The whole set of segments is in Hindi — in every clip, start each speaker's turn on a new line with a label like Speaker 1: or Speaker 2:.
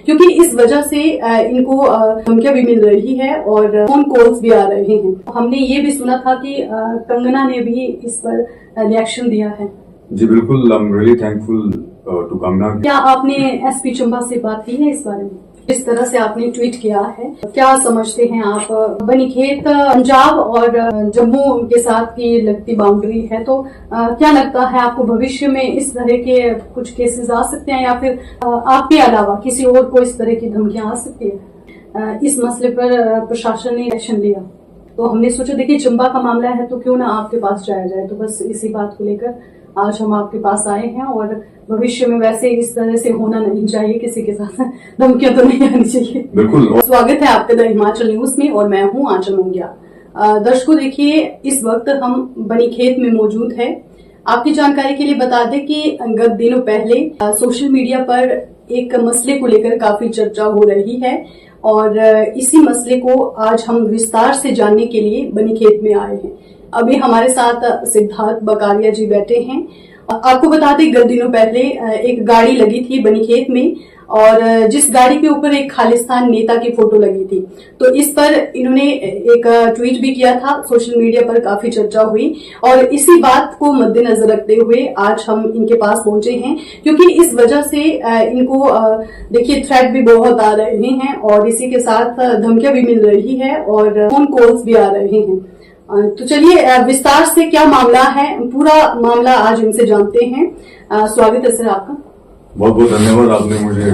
Speaker 1: क्योंकि इस वजह से इनको धमकियां भी मिल रही है और फोन कॉल्स भी आ रहे हैं। हमने ये भी सुना था कि कंगना ने भी इस पर रिएक्शन दिया है।
Speaker 2: जी बिल्कुल, I am really thankful to Kangana.
Speaker 1: क्या आपने एसपी चंबा से बात की है इस बारे में? इस तरह से आपने ट्वीट किया है, क्या समझते हैं आप? बनीखेत पंजाब और जम्मू के साथ की लगती बाउंड्री है, तो क्या लगता है आपको भविष्य में इस तरह के कुछ केसेस आ सकते हैं या फिर आपके अलावा किसी और को इस तरह की धमकियां आ सकती है? इस मसले पर प्रशासन ने एक्शन लिया, तो हमने सोचा देखिए चंबा का मामला है तो क्यों ना आपके पास जाया जाए। तो बस इसी बात को लेकर आज हम आपके पास आए हैं और भविष्य में वैसे इस तरह से होना नहीं चाहिए, किसी के साथ धमकियां तो नहीं आनी चाहिए।
Speaker 2: बिल्कुल।
Speaker 1: स्वागत है आपका द हिमाचल न्यूज में और मैं हूं आंचल मुंगिया। दर्शकों देखिए, इस वक्त हम बनीखेत में मौजूद है। आपकी जानकारी के लिए बता दें कि गत दिनों पहले सोशल मीडिया पर एक मसले को लेकर काफी चर्चा हो रही है और इसी मसले को आज हम विस्तार से जानने के लिए बनीखेत में आए हैं। अभी हमारे साथ सिद्धार्थ बकारिया जी बैठे हैं। आपको बता दें गत दिनों पहले एक गाड़ी लगी थी बनीखेत में और जिस गाड़ी के ऊपर एक खालिस्तान नेता की फोटो लगी थी, तो इस पर इन्होंने एक ट्वीट भी किया था। सोशल मीडिया पर काफी चर्चा हुई और इसी बात को मद्देनजर रखते हुए आज हम इनके पास पहुंचे हैं, क्योंकि इस वजह से इनको देखिए थ्रेट भी बहुत आ रहे हैं और इसी के साथ धमकियां भी मिल रही है और फोन कॉल्स भी आ रहे हैं। तो चलिए विस्तार से क्या मामला है, पूरा मामला आज इनसे जानते हैं। स्वागत है सर आपका।
Speaker 2: बहुत बहुत धन्यवाद, आपने मुझे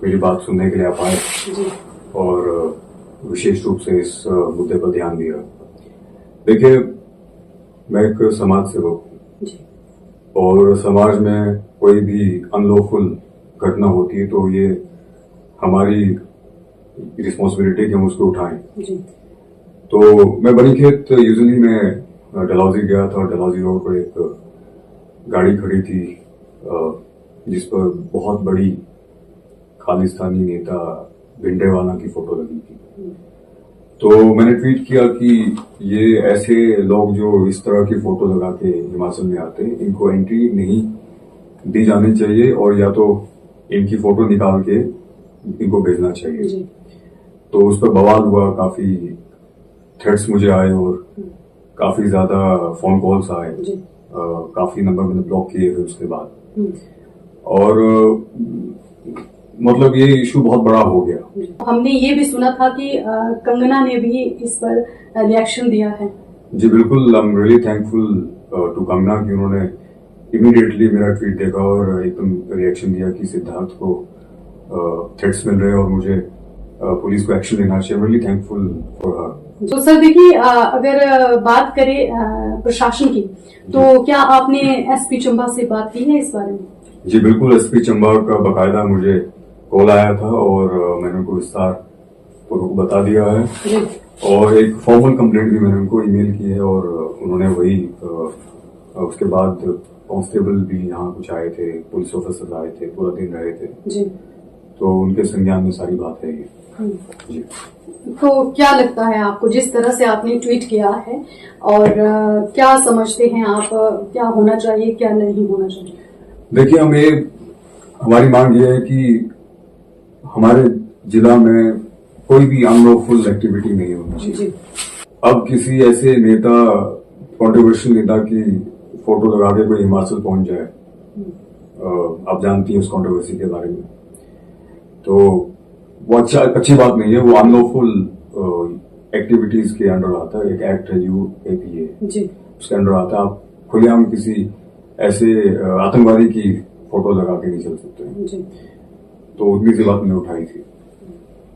Speaker 2: मेरी बात सुनने के लिए आप आए और विशेष रूप से इस मुद्दे पर ध्यान दिया। देखिए, मैं एक समाज सेवक हूँ और समाज में कोई भी अनलॉफुल घटना होती है तो ये हमारी रिस्पॉन्सिबिलिटी कि हम उसको उठाएं। तो मैं बनीखेत यूजुअली मैं डलहौजी गया था और डलहौजी रोड पर एक गाड़ी खड़ी थी जिस पर बहुत बड़ी खालिस्तानी नेता भिंडेवाला की फोटो लगी थी। तो मैंने ट्वीट किया कि ये ऐसे लोग जो इस तरह की फोटो लगा के हिमाचल में आते हैं, इनको एंट्री नहीं दी जानी चाहिए और या तो इनकी फोटो निकाल के इनको भेजना चाहिए। तो उस पर बवाल हुआ, काफी थ्रेट्स मुझे आए और काफी ज्यादा फोन कॉल्स आए, काफी नंबर मैंने ब्लॉक किए फिर उसके बाद, और मतलब ये इशू बहुत बड़ा हो गया।
Speaker 1: हमने ये भी सुना था कि कंगना ने भी इस पर रिएक्शन दिया है।
Speaker 2: जी बिल्कुल, I am really thankful to Kangana कि उन्होंने इमीडिएटली मेरा ट्वीट देखा और एकदम रिएक्शन दिया कि सिद्धार्थ को थ्रेट्स मिल रहे हैं और मुझे पुलिस को एक्शन लेना चाहिए। Really thankful for her.
Speaker 1: तो सर देखिए, अगर बात करें प्रशासन की, तो क्या आपने एसपी चंबा से बात की है इस बारे में?
Speaker 2: जी बिल्कुल, एसपी चंबा का बकायदा मुझे कॉल आया था और मैंने उनको विस्तार पूर्वक बता दिया है और एक फॉर्मल कंप्लेंट भी मैंने उनको ईमेल की है और उन्होंने वही उसके बाद कांस्टेबल भी यहाँ कुछ आए थे, पुलिस ऑफिसर आए थे, पूरा दिन रहे थे। तो उनके संज्ञान में सारी बात है ये। जी।
Speaker 1: तो क्या लगता है आपको, जिस तरह से आपने ट्वीट किया है, और क्या समझते हैं आप, क्या होना चाहिए क्या नहीं होना चाहिए?
Speaker 2: देखिए, हमारी मांग ये है कि हमारे जिला में कोई भी अनलॉफुल एक्टिविटी नहीं होनी चाहिए। अब किसी ऐसे नेता, कंट्रोवर्शियल नेता की फोटो लगा के कोई हिमाचल पहुंच जाए, आप जानती हैं उस कंट्रोवर्सी के बारे में, तो वो अच्छी बात नहीं है। वो अनलॉफुल एक्टिविटीज के अंडर आता है। एक एक्ट है UAPA, उसके अंडर आता है। आप खुलेआम किसी ऐसे आतंकवादी की फोटो लगा के नहीं चल सकते। तो उतनी सी बात मैंने उठाई थी।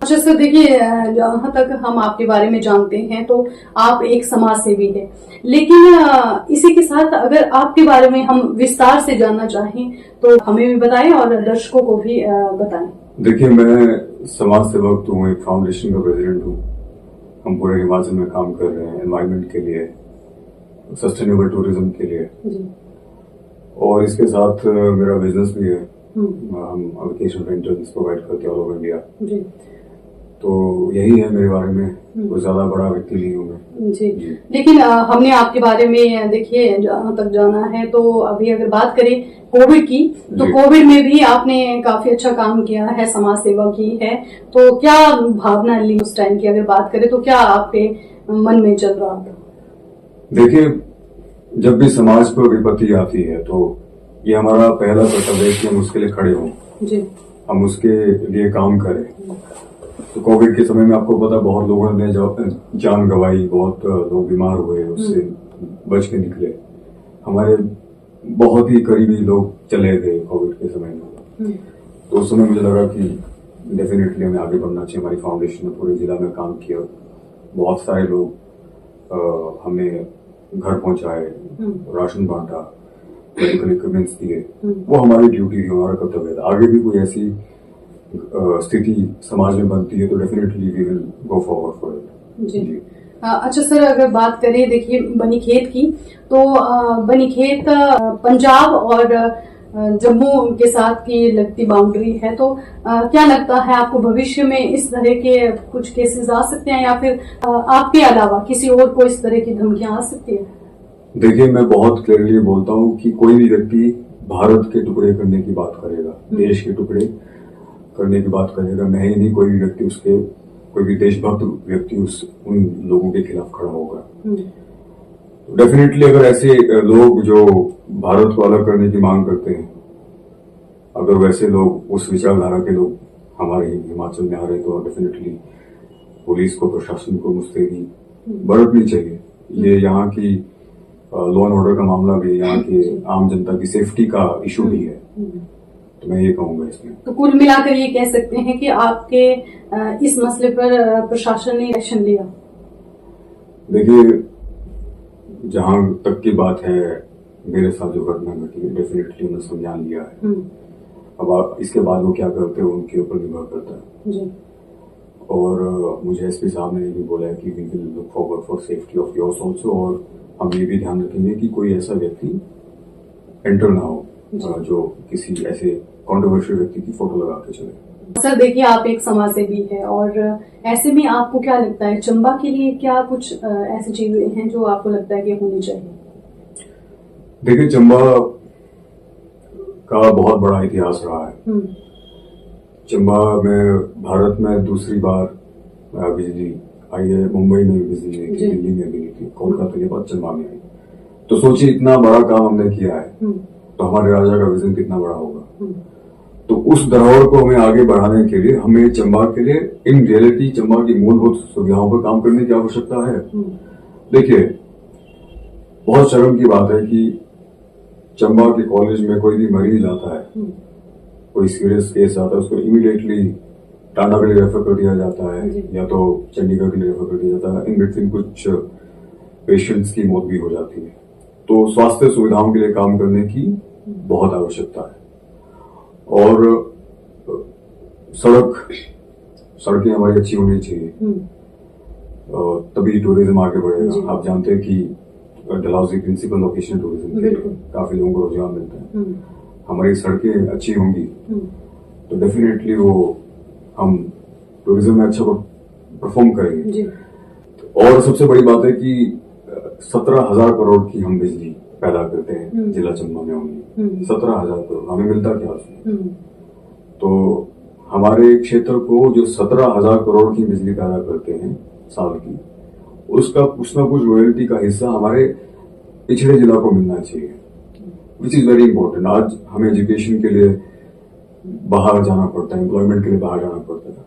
Speaker 1: अच्छा सर देखिए, जहां तक हम आपके बारे में जानते हैं तो आप एक समाज सेवी हैं, लेकिन इसी के साथ अगर आपके बारे में हम विस्तार से जानना चाहें तो हमें भी बताएं और दर्शकों को भी बताएं।
Speaker 2: देखिए, मैं समाज सेवक हूँ, एक फाउंडेशन का प्रेसिडेंट हूँ। हम पूरे हिमाचल में काम कर रहे हैं एनवायरमेंट के लिए, सस्टेनेबल टूरिज्म के लिए, और इसके साथ मेरा बिजनेस भी है। हम वेकेशन रेंटल्स प्रोवाइड करते हैं ऑल ओवर इंडिया। तो यही है मेरे बारे में, कोई ज्यादा बड़ा व्यक्ति नहीं हूँ मैं।
Speaker 1: जी, लेकिन हमने आपके बारे में देखिए जहाँ तक जाना है, तो अभी अगर बात करें कोविड की, तो कोविड में भी आपने काफी अच्छा काम किया है, समाज सेवा की है। तो क्या भावना ली उस टाइम की अगर बात करें, तो क्या आपके मन में चल रहा था?
Speaker 2: देखिए, जब भी समाज पर विपत्ति आती है तो ये हमारा पहला कर्तव्य है कि हम उसके लिए खड़े हों, हम उसके लिए काम करें। तो कोविड के समय में आपको पता, बहुत लोगों ने जान गंवाई, बहुत लोग बीमार हुए, उससे बच के निकले। हमारे बहुत ही करीबी लोग चले गए कोविड के समय में। तो उस समय मुझे लगा कि डेफिनेटली हमें आगे बढ़ना चाहिए। हमारी फाउंडेशन ने पूरे जिला में काम किया, बहुत सारे लोग हमने घर पहुंचाए, राशन बांटा, मेडिकल इक्विपमेंट्स दिए। वो हमारी ड्यूटी थी, हमारा कर्तव्य था। आगे भी कोई ऐसी स्थिति समाज में बनती है तो definitely we will go forward for it.
Speaker 1: जी। अच्छा सर, अगर बात करें देखिए बनीखेत की, तो बनीखेत पंजाब और जम्मू के साथ की लगती बाउंड्री है। तो क्या लगता है आपको, भविष्य में इस तरह के कुछ केसेस आ सकते हैं, या फिर आपके अलावा किसी और को इस तरह की धमकियां आ सकती है?
Speaker 2: देखिए, मैं बहुत क्लियरली बोलता हूँ कि कोई भी व्यक्ति भारत के टुकड़े करने की बात करेगा, देश के टुकड़े करने की बात करेगा, मैं ही नहीं, कोई भी व्यक्ति, उसके कोई भी देशभक्त व्यक्ति उन लोगों के खिलाफ खड़ा होगा। डेफिनेटली अगर ऐसे लोग जो भारत को अलग करने की मांग करते हैं, अगर वैसे लोग, उस विचारधारा के लोग हमारे हिमाचल में आ रहे, तो डेफिनेटली पुलिस को, प्रशासन को मुस्तैदी बरतनी चाहिए। ये यहाँ की लॉ एंड ऑर्डर का मामला भी, यहाँ की आम जनता की सेफ्टी का इशू भी है। तो मैं ये कहूंगा इसमें।
Speaker 1: तो कुल मिलाकर ये कह सकते हैं कि आपके इस मसले पर प्रशासन ने एक्शन लिया?
Speaker 2: देखिए, जहां तक की बात है, मेरे साथ जो घटना घटी है, डेफिनेटली उन्होंने संज्ञान लिया है। अब इसके बाद वो क्या करते हैं उनके ऊपर निर्भर करता है जी। और मुझे एसपी साहब ने भी बोला है कि we will look forward for safety of yours also, और हम ये भी ध्यान रखेंगे कि कोई ऐसा व्यक्ति एंटर ना हो जो किसी ऐसे कंट्रोवर्शियल व्यक्ति की फोटो लगा के चले।
Speaker 1: सर देखिए, आप एक समाजसेवी है, और ऐसे में आपको क्या लगता है, चंबा के लिए क्या कुछ ऐसी चीजें हैं जो आपको लगता है कि होनी चाहिए?
Speaker 2: देखिए, चंबा का बहुत बड़ा इतिहास रहा है। चंबा में भारत में दूसरी बार बिजली आई है। मुंबई में बिजली नहीं थी, दिल्ली में भी नहीं थी, कोलकाता के बाद चंबा में आई। तो सोचिए, इतना बड़ा काम हमने किया है, तो हमारे राजा का विजन कितना बड़ा होगा। तो उस धरोहर को हमें आगे बढ़ाने के लिए, हमें चंबा के लिए इन रियलिटी चंबा की मूलभूत सुविधाओं पर काम करने की आवश्यकता है। देखिए, बहुत शर्म की बात है कि चंबा के कॉलेज में कोई भी मरीज आता है, कोई सीरियस केस आता है, उसको इमीडिएटली टांडा के लिए रेफर कर दिया जाता है, या तो चंडीगढ़ के लिए रेफर कर दिया जाता है। इन बिटवीन कुछ पेशेंट्स की मौत भी हो जाती है। तो स्वास्थ्य सुविधाओं के लिए काम करने की बहुत आवश्यकता है। और सड़कें हमारी अच्छी होनी चाहिए, तभी टूरिज्म आगे बढ़ेगा। आप जानते हैं कि डलहौजी प्रिंसिपल लोकेशन टूरिज्म के, काफी लोगों को रोजगार मिलता है। हमारी सड़कें अच्छी होंगी तो डेफिनेटली वो हम टूरिज्म में अच्छा परफॉर्म करेंगे। और सबसे बड़ी बात है कि 17,000 करोड़ की हम बिजली पैदा करते हैं जिला चंबा में होंगी। 17,000 करोड़ हमें मिलता क्या उसमें? तो हमारे क्षेत्र को जो 17,000 करोड़ की बिजली पैदा करते हैं साल की, उसका कुछ ना कुछ रॉयल्टी का हिस्सा हमारे पिछड़े जिला को मिलना चाहिए, विच इज वेरी इंपॉर्टेंट। आज हमें एजुकेशन के लिए बाहर जाना पड़ता है, एम्प्लॉयमेंट के लिए बाहर जाना पड़ता है।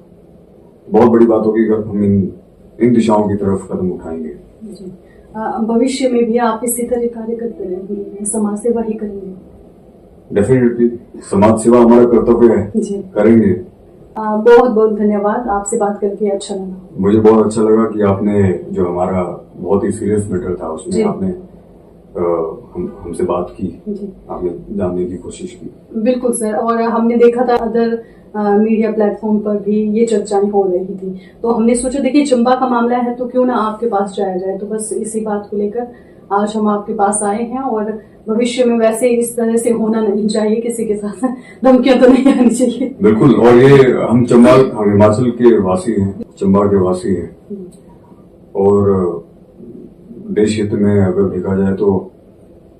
Speaker 2: बहुत बड़ी बात होगी अगर हम इन दिशाओं की तरफ कदम उठाएंगे।
Speaker 1: भविष्य में भी आप इसी तरह कार्य करते रहेंगे, समाज सेवा ही करेंगे?
Speaker 2: डेफिनेटली समाज सेवा हमारा कर्तव्य है, करेंगे।
Speaker 1: बहुत बहुत धन्यवाद, आपसे बात करके अच्छा लगा।
Speaker 2: मुझे बहुत अच्छा लगा कि आपने जो हमारा बहुत ही सीरियस मैटर था उसमें आपने हमसे बात की, आपने जानने की कोशिश की।
Speaker 1: बिल्कुल सर, और हमने देखा था अदर मीडिया प्लेटफॉर्म पर भी ये चर्चाएं हो रही थी, तो हमने सोचा देखिए चंबा का मामला है तो क्यों ना आपके पास जाया जाए। तो बस इसी बात को लेकर आज हम आपके पास आए हैं, और भविष्य में वैसे इस तरह से होना नहीं चाहिए, किसी के साथ धमकियां तो नहीं आनी चाहिए।
Speaker 2: बिल्कुल। और ये हम हिमाचल के वासी हैं, चंबा के वासी हैं, और देश हित में अगर देखा जाए तो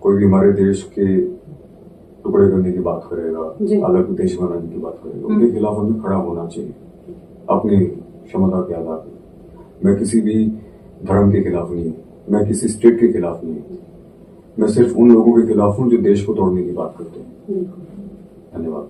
Speaker 2: कोई भी हमारे देश के टुकड़े करने की बात करेगा, अलग देश बनाने की बात करेगा, उनके खिलाफ हमें खड़ा होना चाहिए अपनी क्षमता के आधार पर। मैं किसी भी धर्म के खिलाफ नहीं हूँ, मैं किसी स्टेट के खिलाफ नहीं हूँ, मैं सिर्फ उन लोगों के खिलाफ हूँ जो देश को तोड़ने की बात करते हैं। धन्यवाद।